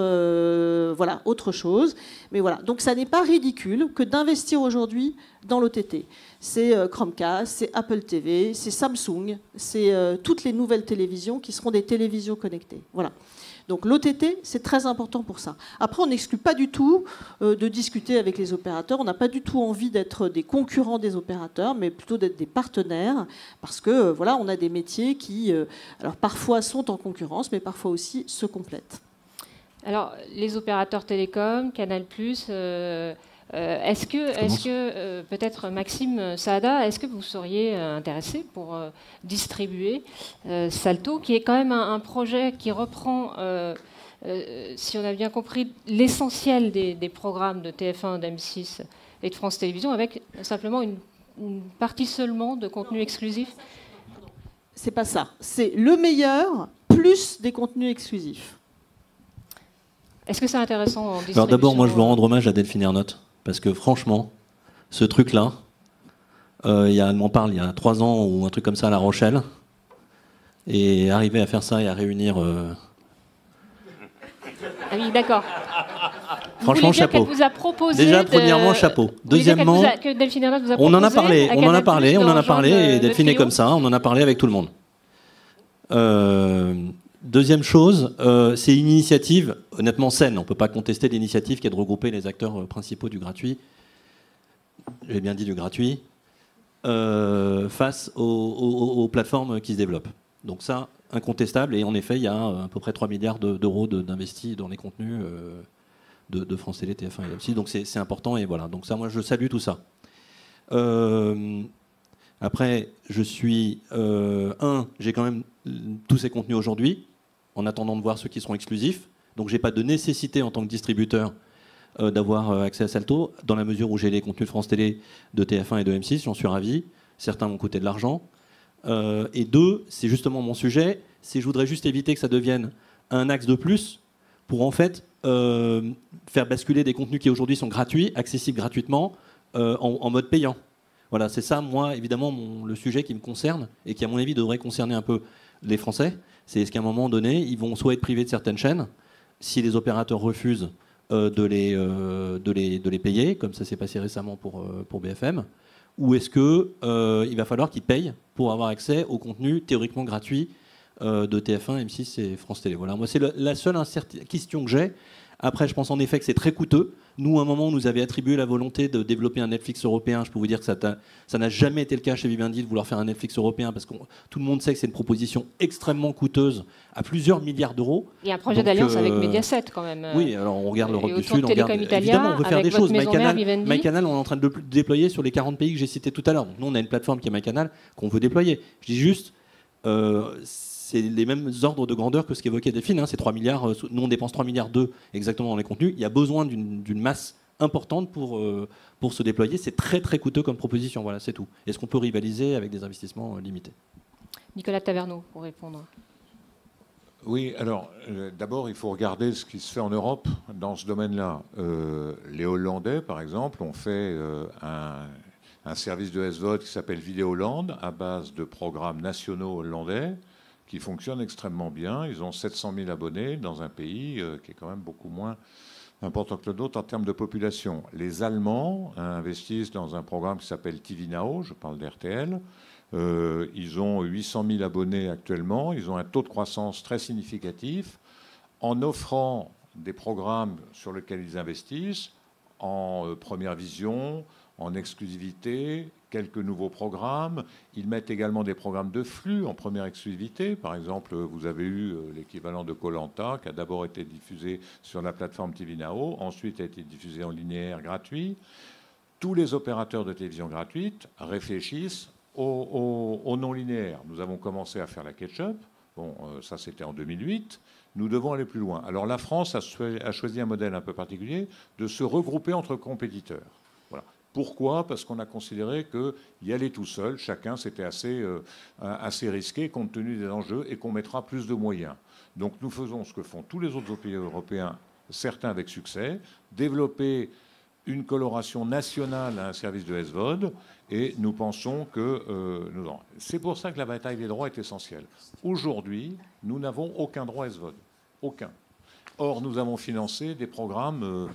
Speaker 4: voilà, autre chose. Mais voilà. Donc ça n'est pas ridicule que d'investir aujourd'hui dans l'OTT. C'est Chromecast, c'est Apple TV, c'est Samsung, c'est toutes les nouvelles télévisions qui seront des télévisions connectées. Voilà. Donc l'OTT, c'est très important pour ça. Après, on n'exclut pas du tout de discuter avec les opérateurs. On n'a pas du tout envie d'être des concurrents des opérateurs, mais plutôt d'être des partenaires, parce que voilà, on a des métiers qui, alors parfois sont en concurrence, mais parfois aussi se complètent.
Speaker 2: Alors, les opérateurs télécoms, Canal+, est-ce que peut-être Maxime Saada, est-ce que vous seriez intéressé pour distribuer Salto, qui est quand même un projet qui reprend, si on a bien compris, l'essentiel des programmes de TF1, d'M6 et de France Télévisions, avec simplement une partie seulement de contenu exclusif?
Speaker 4: C'est pas ça. C'est le meilleur plus des contenus exclusifs.
Speaker 2: Est-ce que c'est intéressant en distribution?
Speaker 5: Alors d'abord, moi je veux rendre hommage à Delphine Ernotte. Parce que franchement, ce truc-là, elle m'en parle il y a 3 ans ou un truc comme ça à La Rochelle. Et arriver à faire ça et à réunir...
Speaker 2: Ah oui, d'accord.
Speaker 5: Franchement, chapeau.
Speaker 2: Vous a proposé
Speaker 5: déjà, premièrement, chapeau. Deuxièmement,
Speaker 2: que Delphine Ernotte vous a
Speaker 5: on en a
Speaker 2: proposé
Speaker 5: parlé, et Delphine est comme ça, on en a parlé avec tout le monde. Deuxième chose, c'est une initiative, honnêtement saine. On ne peut pas contester l'initiative qui est de regrouper les acteurs principaux du gratuit, j'ai bien dit du gratuit, face aux plateformes qui se développent. Donc ça, incontestable. Et en effet, il y a à peu près 3 milliards d'euros d'investis dans les contenus de France Télé, TF1 et M6. Donc c'est important. Et voilà. Donc ça, moi, je salue tout ça. Après, je suis... j'ai quand même tous ces contenus aujourd'hui, en attendant de voir ceux qui seront exclusifs. Donc, je n'ai pas de nécessité en tant que distributeur d'avoir accès à Salto, dans la mesure où j'ai les contenus de France Télé, de TF1 et de M6, j'en suis ravi. Certains m'ont coûté de l'argent. Et 2, c'est justement mon sujet, c'est je voudrais juste éviter que ça devienne un axe de plus pour en fait faire basculer des contenus qui aujourd'hui sont gratuits, accessibles gratuitement, en mode payant. Voilà, c'est ça, moi, évidemment, le sujet qui me concerne et qui, à mon avis, devrait concerner un peu les Français. C'est est-ce qu'à un moment donné, ils vont soit être privés de certaines chaînes, si les opérateurs refusent de les payer, comme ça s'est passé récemment pour BFM, ou est-ce qu'il va falloir qu'ils payent pour avoir accès au contenu théoriquement gratuit de TF1, M6 et France Télé. Voilà, moi, c'est la seule question que j'ai. Après, je pense en effet que c'est très coûteux. Nous, à un moment, on nous avait attribué la volonté de développer un Netflix européen. Je peux vous dire que ça n'a jamais été le cas chez Vivendi de vouloir faire un Netflix européen, parce que tout le monde sait que c'est une proposition extrêmement coûteuse, à plusieurs milliards d'euros.
Speaker 2: Il y a un projet d'alliance avec Mediaset, quand même.
Speaker 5: Oui, alors on regarde l'Europe du Sud,
Speaker 2: on regarde...
Speaker 5: évidemment, on veut faire des choses.
Speaker 2: MyCanal,
Speaker 5: on est en train de le déployer sur les 40 pays que j'ai cités tout à l'heure. Donc, nous, on a une plateforme qui est MyCanal qu'on veut déployer. Je dis juste... c'est les mêmes ordres de grandeur que ce qu'évoquait Delphine. C'est 3 milliards. Nous, on dépense 3 milliards exactement dans les contenus. Il y a besoin d'une masse importante pour se déployer. C'est très, très coûteux comme proposition. Voilà, c'est tout. Est-ce qu'on peut rivaliser avec des investissements limités?
Speaker 2: Nicolas Taverneau, pour répondre.
Speaker 3: Oui, alors, d'abord, il faut regarder ce qui se fait en Europe dans ce domaine-là. Les Hollandais, par exemple, ont fait un service de SVOD qui s'appelle Videoland, à base de programmes nationaux hollandais, qui fonctionne extrêmement bien. Ils ont 700 000 abonnés dans un pays qui est quand même beaucoup moins important que le nôtre en termes de population. Les Allemands investissent dans un programme qui s'appelle TV Now, je parle d'RTL. Ils ont 800 000 abonnés actuellement. Ils ont un taux de croissance très significatif en offrant des programmes sur lesquels ils investissent en première vision, en exclusivité, quelques nouveaux programmes. Ils mettent également des programmes de flux en première exclusivité. Par exemple, vous avez eu l'équivalent de Koh-Lanta, qui a d'abord été diffusé sur la plateforme TV Now, ensuite a été diffusé en linéaire gratuit. Tous les opérateurs de télévision gratuite réfléchissent au non-linéaire. Nous avons commencé à faire la catch-up. Bon, ça, c'était en 2008. Nous devons aller plus loin. Alors, la France a choisi un modèle un peu particulier de se regrouper entre compétiteurs. Pourquoi? Parce qu'on a considéré qu'y aller tout seul, chacun, c'était assez risqué compte tenu des enjeux et qu'on mettra plus de moyens. Donc nous faisons ce que font tous les autres pays européens, certains avec succès, développer une coloration nationale à un service de SVOD, et nous pensons que... c'est pour ça que la bataille des droits est essentielle. Aujourd'hui, nous n'avons aucun droit SVOD. Aucun. Or, nous avons financé des programmes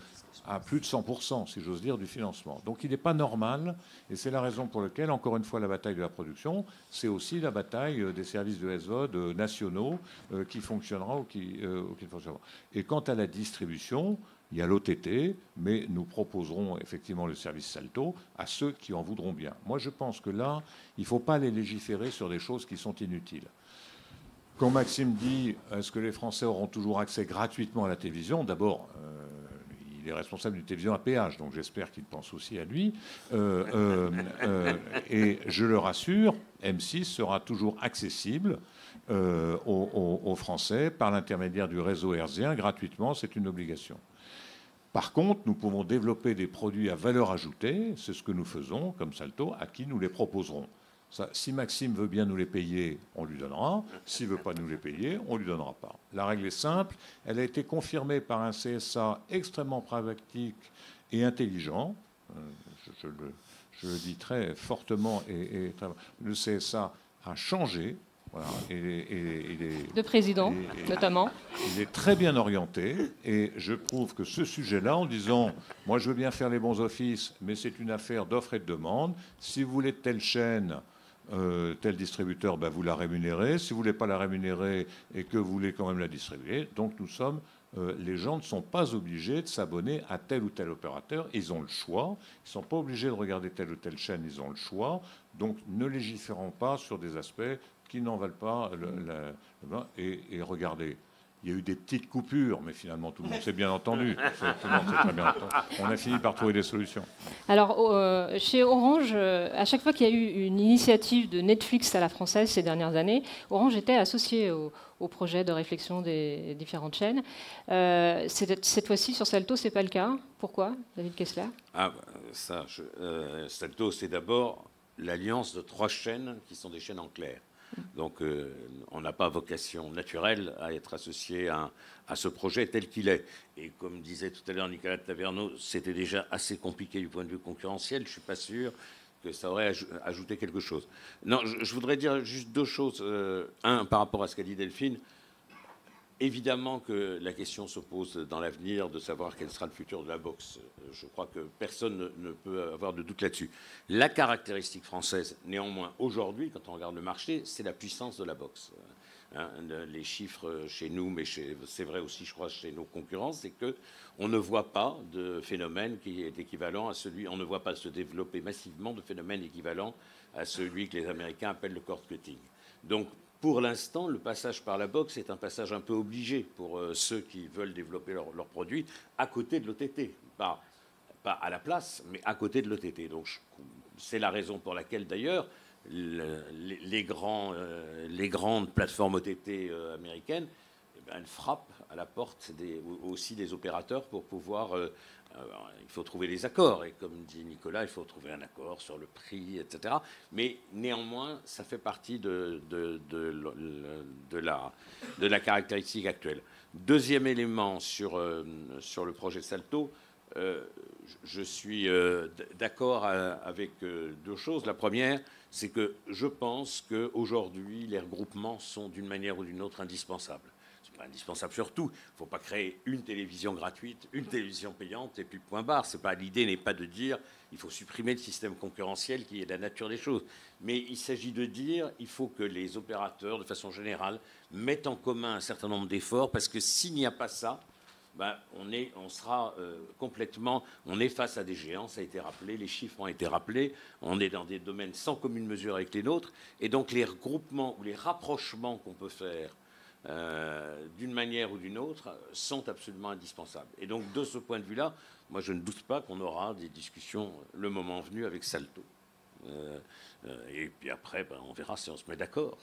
Speaker 3: à plus de 100%, si j'ose dire, du financement. Donc il n'est pas normal, et c'est la raison pour laquelle, encore une fois, la bataille de la production, c'est aussi la bataille des services de SVOD nationaux qui fonctionnera ou qui ne fonctionnera pas. Et quant à la distribution, il y a l'OTT, mais nous proposerons effectivement le service Salto à ceux qui en voudront bien. Moi, je pense que là, il ne faut pas les légiférer sur des choses qui sont inutiles. Quand Maxime dit « est-ce que les Français auront toujours accès gratuitement à la télévision ?» D'abord, il est responsable d'une télévision à péage, donc j'espère qu'il pense aussi à lui. Et je le rassure, M6 sera toujours accessible aux Français par l'intermédiaire du réseau hertzien gratuitement, c'est une obligation. Par contre, nous pouvons développer des produits à valeur ajoutée, c'est ce que nous faisons, comme Salto, à qui nous les proposerons. Ça, si Maxime veut bien nous les payer, on lui donnera. S'il ne veut pas nous les payer, on ne lui donnera pas. La règle est simple. Elle a été confirmée par un CSA extrêmement pragmatique et intelligent. Je le dis très fortement. Le CSA a changé. Voilà,
Speaker 2: de président, notamment.
Speaker 3: Il est très bien orienté. Et je trouve que ce sujet-là, en disant « moi, je veux bien faire les bons offices, mais c'est une affaire d'offre et de demande. Si vous voulez telle chaîne... tel distributeur, ben vous la rémunérez. Si vous ne voulez pas la rémunérer et que vous voulez quand même la distribuer, donc les gens ne sont pas obligés de s'abonner à tel ou tel opérateur. Ils ont le choix. Ils ne sont pas obligés de regarder telle ou telle chaîne. Ils ont le choix. Donc ne légiférons pas sur des aspects qui n'en valent pas. Et regardez. Il y a eu des petites coupures, mais finalement, tout le monde s'est bien entendu. Tout le monde s'est très bien entendu. On a fini par trouver des solutions.
Speaker 2: Alors, chez Orange, à chaque fois qu'il y a eu une initiative de Netflix à la française ces dernières années, Orange était associé au projet de réflexion des différentes chaînes. Cette fois-ci, sur Salto, ce n'est pas le cas. Pourquoi, David Kessler ?
Speaker 7: Salto, c'est d'abord l'alliance de 3 chaînes qui sont des chaînes en clair. Donc, on n'a pas vocation naturelle à être associé à ce projet tel qu'il est. Et comme disait tout à l'heure Nicolas Taverneau, c'était déjà assez compliqué du point de vue concurrentiel. Je ne suis pas sûr que ça aurait ajouté quelque chose. Non, je voudrais dire juste 2 choses. Un, par rapport à ce qu'a dit Delphine. Évidemment que la question se pose dans l'avenir de savoir quel sera le futur de la boxe. Je crois que personne ne peut avoir de doute là-dessus. La caractéristique française, néanmoins, aujourd'hui, quand on regarde le marché, c'est la puissance de la boxe. Les chiffres chez nous, mais c'est vrai aussi, je crois, chez nos concurrents, c'est qu'on ne voit pas de phénomène qui est équivalent à celui... On ne voit pas se développer massivement de phénomène équivalent à celui que les Américains appellent le cord cutting. Donc, pour l'instant, le passage par la boxe est un passage un peu obligé pour ceux qui veulent développer leurs produits à côté de l'OTT. Pas à la place, mais à côté de l'OTT. Donc c'est la raison pour laquelle, d'ailleurs, les grandes plateformes OTT américaines, elles frappent à la porte aussi des opérateurs pour pouvoir... il faut trouver les accords. Et comme dit Nicolas, il faut trouver un accord sur le prix, etc. Mais néanmoins, ça fait partie de la caractéristique actuelle. Deuxième élément sur le projet Salto, je suis d'accord avec 2 choses. La première, c'est que je pense qu'aujourd'hui, les regroupements sont d'une manière ou d'une autre indispensables. Indispensable surtout. Il ne faut pas créer une télévision gratuite, une télévision payante et puis point barre. L'idée n'est pas de dire il faut supprimer le système concurrentiel qui est la nature des choses. Mais il s'agit de dire il faut que les opérateurs, de façon générale, mettent en commun un certain nombre d'efforts parce que s'il n'y a pas ça, on sera complètement... On est face à des géants, ça a été rappelé, les chiffres ont été rappelés, on est dans des domaines sans commune mesure avec les nôtres. Et donc les regroupements ou les rapprochements qu'on peut faire d'une manière ou d'une autre, sont absolument indispensables. Et donc, de ce point de vue-là, moi, je ne doute pas qu'on aura des discussions le moment venu avec Salto. Et puis après, on verra si on se met d'accord.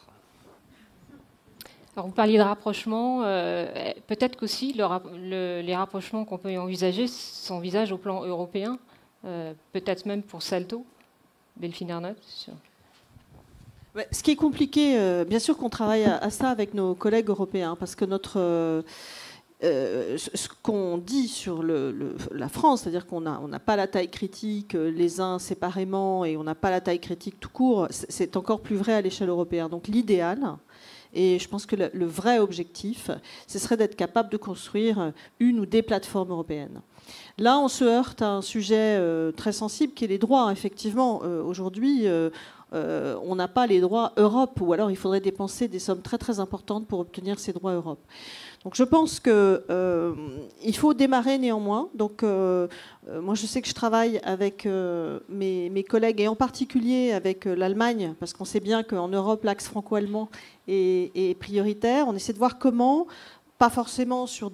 Speaker 2: Alors, vous parliez de rapprochement. Peut-être qu'aussi, les rapprochements qu'on peut envisager s'envisagent au plan européen, peut-être même pour Salto. Delphine Ernotte, sur...
Speaker 4: Ce qui est compliqué, bien sûr qu'on travaille à ça avec nos collègues européens, parce que ce qu'on dit sur la France, c'est-à-dire qu'on n'a pas la taille critique les uns séparément et on n'a pas la taille critique tout court, c'est encore plus vrai à l'échelle européenne. Donc l'idéal, et je pense que le vrai objectif, ce serait d'être capable de construire une ou des plateformes européennes. Là, on se heurte à un sujet très sensible qui est les droits. Effectivement, aujourd'hui, on n'a pas les droits Europe, ou alors il faudrait dépenser des sommes très très importantes pour obtenir ces droits Europe. Donc je pense qu'il faut démarrer néanmoins. Donc moi je sais que je travaille avec mes collègues et en particulier avec l'Allemagne, parce qu'on sait bien qu'en Europe l'axe franco-allemand est prioritaire. On essaie de voir comment, pas forcément sur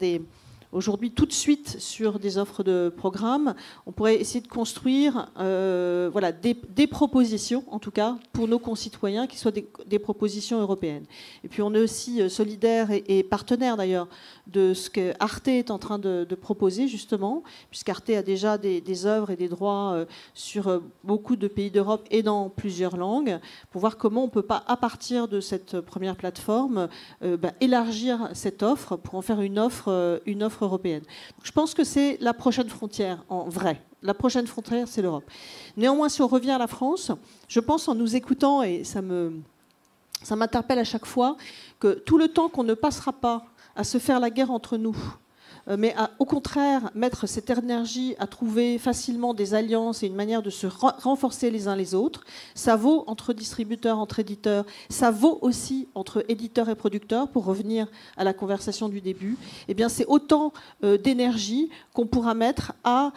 Speaker 4: aujourd'hui, tout de suite, sur des offres de programmes, on pourrait essayer de construire voilà, des propositions, en tout cas, pour nos concitoyens, qui soient des propositions européennes. Et puis, on est aussi solidaire et partenaire, d'ailleurs, de ce que Arte est en train de proposer, justement, puisqu'Arte a déjà des œuvres et des droits sur beaucoup de pays d'Europe et dans plusieurs langues, pour voir comment on ne peut pas, à partir de cette première plateforme, élargir cette offre pour en faire une offre européenne. Donc, je pense que c'est la prochaine frontière, en vrai. La prochaine frontière, c'est l'Europe. Néanmoins, si on revient à la France, je pense, en nous écoutant, et ça m'interpelle à chaque fois, que tout le temps qu'on ne passera pas à se faire la guerre entre nous, mais au contraire mettre cette énergie à trouver facilement des alliances et une manière de se renforcer les uns les autres. Ça vaut entre distributeurs, entre éditeurs, ça vaut aussi entre éditeurs et producteurs, pour revenir à la conversation du début. Eh bien, c'est autant d'énergie qu'on pourra mettre à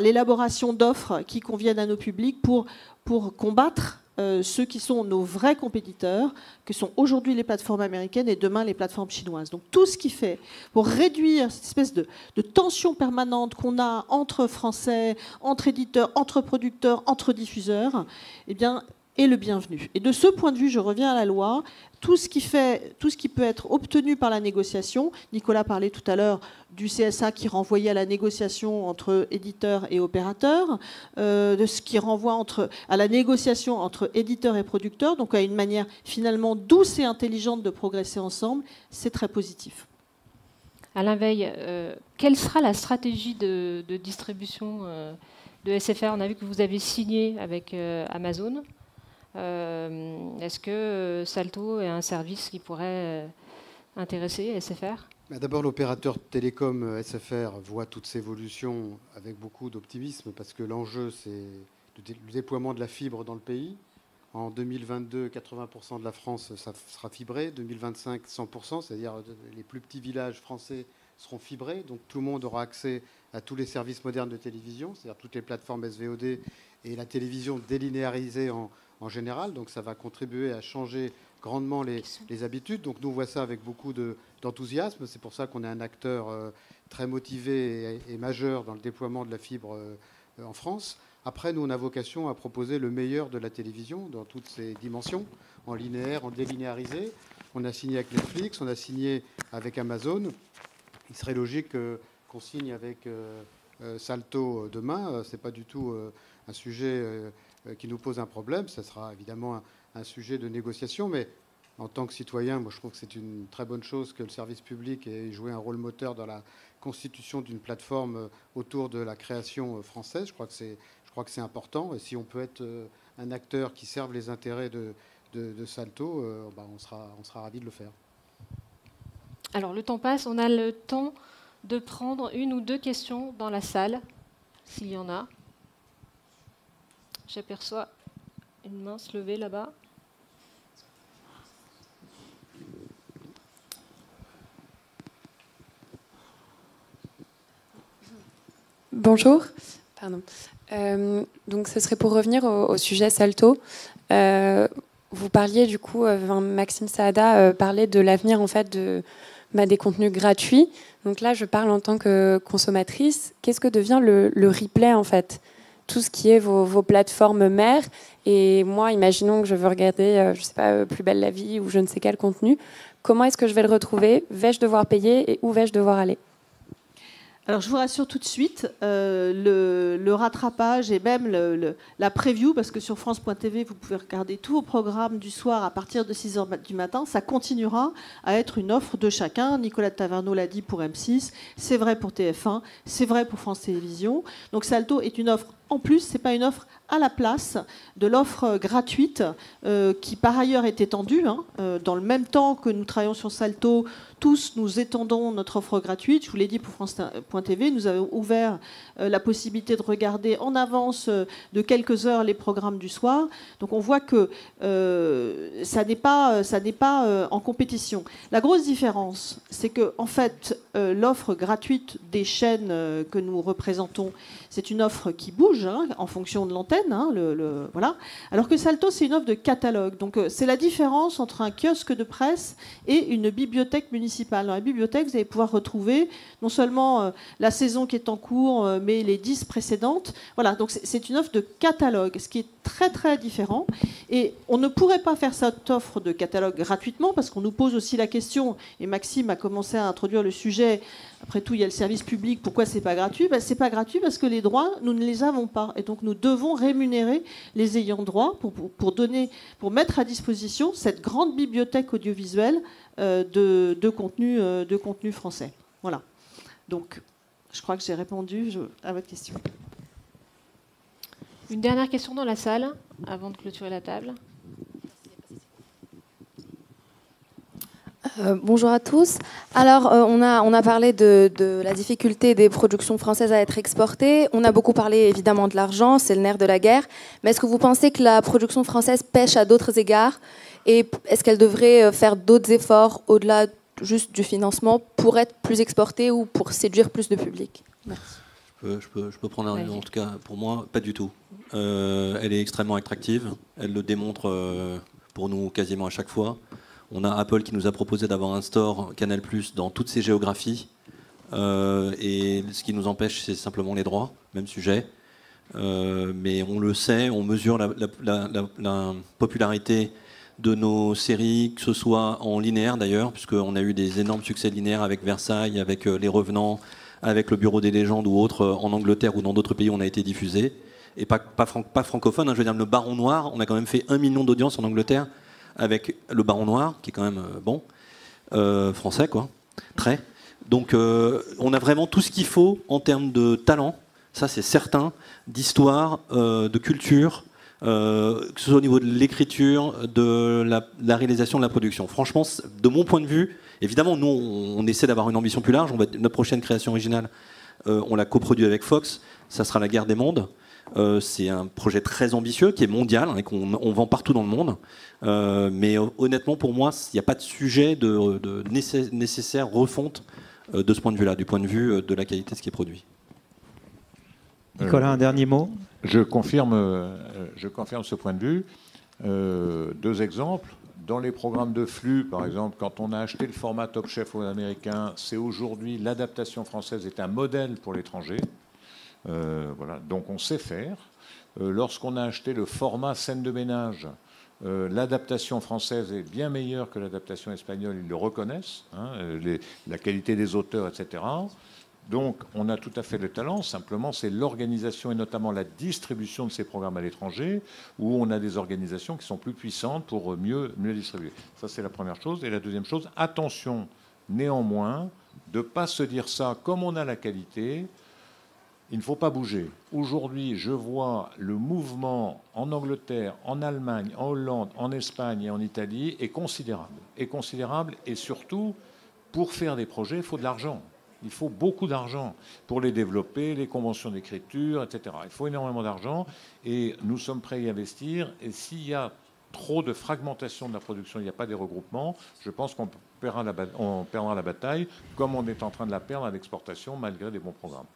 Speaker 4: l'élaboration d'offres qui conviennent à nos publics pour combattre ceux qui sont nos vrais compétiteurs, que sont aujourd'hui les plateformes américaines et demain les plateformes chinoises. Donc tout ce qui fait pour réduire cette espèce de tension permanente qu'on a entre Français, entre éditeurs, entre producteurs, entre diffuseurs, eh bien, est le bienvenu. Et de ce point de vue, je reviens à la loi. Tout ce qui peut être obtenu par la négociation, Nicolas parlait tout à l'heure du CSA qui renvoyait à la négociation entre éditeurs et opérateurs, de ce qui renvoie à la négociation entre éditeurs et producteurs, donc à une manière finalement douce et intelligente de progresser ensemble, c'est très positif.
Speaker 2: Alain Veil, quelle sera la stratégie de distribution de SFR? On a vu que vous avez signé avec Amazon. Est-ce que Salto est un service qui pourrait intéresser SFR?
Speaker 6: D'abord, l'opérateur télécom SFR voit toute cette évolution avec beaucoup d'optimisme, parce que l'enjeu, c'est le déploiement de la fibre dans le pays. En 2022, 80% de la France ça sera fibré. 2025, 100%, c'est-à-dire les plus petits villages français seront fibrés. Donc tout le monde aura accès à tous les services modernes de télévision, c'est-à-dire toutes les plateformes SVOD et la télévision délinéarisée en général. Donc ça va contribuer à changer grandement les habitudes. Donc nous, on voit ça avec beaucoup d'enthousiasme. C'est pour ça qu'on est un acteur très motivé et majeur dans le déploiement de la fibre en France. Après, nous, on a vocation à proposer le meilleur de la télévision dans toutes ses dimensions, en linéaire, en délinéarisé. On a signé avec Netflix, on a signé avec Amazon. Il serait logique qu'on signe avec Salto demain. Ce n'est pas du tout un sujet qui nous pose un problème. Ça sera évidemment un sujet de négociation, mais en tant que citoyen, moi, je trouve que c'est une très bonne chose que le service public ait joué un rôle moteur dans la constitution d'une plateforme autour de la création française. Je crois que c'est important. Et si on peut être un acteur qui serve les intérêts de Salto, on sera ravis de le faire.
Speaker 2: Alors, le temps passe. On a le temps de prendre une ou deux questions dans la salle, s'il y en a. J'aperçois une main se lever là-bas.
Speaker 8: Bonjour. Pardon. Donc, ce serait pour revenir au sujet Salto. Vous parliez du coup, Maxime Saada parlait de l'avenir en fait des contenus gratuits. Donc là, je parle en tant que consommatrice. Qu'est-ce que devient le replay en fait? Tout ce qui est vos plateformes mères. Et moi, imaginons que je veux regarder, je sais pas, Plus belle la vie ou je ne sais quel contenu. Comment est-ce que je vais le retrouver? Vais-je devoir payer et où vais-je devoir aller?
Speaker 4: Alors, je vous rassure tout de suite, le rattrapage et même la preview, parce que sur France.tv, vous pouvez regarder tous vos programmes du soir à partir de 6h du matin, ça continuera à être une offre de chacun. Nicolas de Taverneau l'a dit pour M6, c'est vrai pour TF1, c'est vrai pour France Télévisions. Donc, Salto est une offre en plus, ce n'est pas une offre à la place de l'offre gratuite qui, par ailleurs, est étendue. Dans le même temps que nous travaillons sur Salto, tous nous étendons notre offre gratuite. Je vous l'ai dit pour France.tv, nous avons ouvert la possibilité de regarder en avance de quelques heures les programmes du soir. Donc on voit que ça n'est pas en compétition. La grosse différence, c'est que en fait, l'offre gratuite des chaînes que nous représentons, c'est une offre qui bouge en fonction de l'antenne. Voilà. Alors que Salto, c'est une offre de catalogue. Donc c'est la différence entre un kiosque de presse et une bibliothèque municipale. Dans la bibliothèque, vous allez pouvoir retrouver non seulement la saison qui est en cours, mais les 10 précédentes. Voilà, donc c'est une offre de catalogue, ce qui est très très différent. Et on ne pourrait pas faire cette offre de catalogue gratuitement, parce qu'on nous pose aussi la question, et Maxime a commencé à introduire le sujet, après tout il y a le service public, pourquoi c'est pas gratuit? C'est pas gratuit parce que les droits, nous ne les avons pas. Et donc nous devons rémunérer les ayants droit pour mettre à disposition cette grande bibliothèque audiovisuelle de contenu français. Voilà. Donc, je crois que j'ai répondu à votre question.
Speaker 2: Une dernière question dans la salle, avant de clôturer la table.
Speaker 9: Bonjour à tous. Alors, on a parlé de la difficulté des productions françaises à être exportées. On a beaucoup parlé évidemment de l'argent, c'est le nerf de la guerre. Mais est-ce que vous pensez que la production française pêche à d'autres égards? Et est-ce qu'elle devrait faire d'autres efforts au-delà juste du financement pour être plus exportée ou pour séduire plus de public? Merci.
Speaker 5: Je peux prendre un en tout cas, pour moi, pas du tout. Elle est extrêmement attractive. Elle le démontre pour nous quasiment à chaque fois. On a Apple qui nous a proposé d'avoir un store Canal+ dans toutes ses géographies. Et ce qui nous empêche, c'est simplement les droits, même sujet. Mais on le sait, on mesure la popularité de nos séries, que ce soit en linéaire d'ailleurs, puisqu'on a eu des énormes succès linéaires avec Versailles, avec Les Revenants, avec Le Bureau des légendes ou autres, en Angleterre ou dans d'autres pays où on a été diffusé. Et pas francophone, je veux dire, Le Baron Noir, on a quand même fait 1 million d'audience en Angleterre avec Le Baron Noir, qui est quand même français, quoi, très. Donc on a vraiment tout ce qu'il faut en termes de talent, ça c'est certain, d'histoire, de culture, que ce soit au niveau de l'écriture, de la réalisation, de la production. Franchement, de mon point de vue, évidemment, nous, on essaie d'avoir une ambition plus large. Notre prochaine création originale, on l'a coproduit avec Fox, ça sera La Guerre des Mondes. C'est un projet très ambitieux, qui est mondial, et qu'on vend partout dans le monde. Mais honnêtement, pour moi, il n'y a pas de sujet de nécessaire refonte de ce point de vue-là, du point de vue de la qualité de ce qui est produit.
Speaker 1: Nicolas, un dernier mot?
Speaker 3: Je confirme ce point de vue. 2 exemples. Dans les programmes de flux, par exemple, quand on a acheté le format Top Chef aux Américains, c'est aujourd'hui l'adaptation française est un modèle pour l'étranger. Voilà. Donc on sait faire. Lorsqu'on a acheté le format scène de ménage, l'adaptation française est bien meilleure que l'adaptation espagnole, ils le reconnaissent, la qualité des auteurs, etc. Donc on a tout à fait le talent, simplement c'est l'organisation et notamment la distribution de ces programmes à l'étranger où on a des organisations qui sont plus puissantes pour mieux distribuer. Ça c'est la première chose. Et la deuxième chose, attention néanmoins de ne pas se dire ça comme on a la qualité. Il ne faut pas bouger. Aujourd'hui, je vois le mouvement en Angleterre, en Allemagne, en Hollande, en Espagne et en Italie est considérable. Et surtout, pour faire des projets, il faut de l'argent. Il faut beaucoup d'argent pour les développer, les conventions d'écriture, etc. Il faut énormément d'argent et nous sommes prêts à y investir. Et s'il y a trop de fragmentation de la production, il n'y a pas des regroupements, je pense qu'on perdra la bataille, comme on est en train de la perdre à l'exportation, malgré des bons programmes.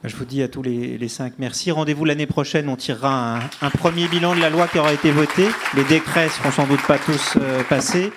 Speaker 1: Je vous dis à tous les 5 merci. Rendez-vous l'année prochaine, on tirera un premier bilan de la loi qui aura été votée. Les décrets ne seront sans doute pas tous passés.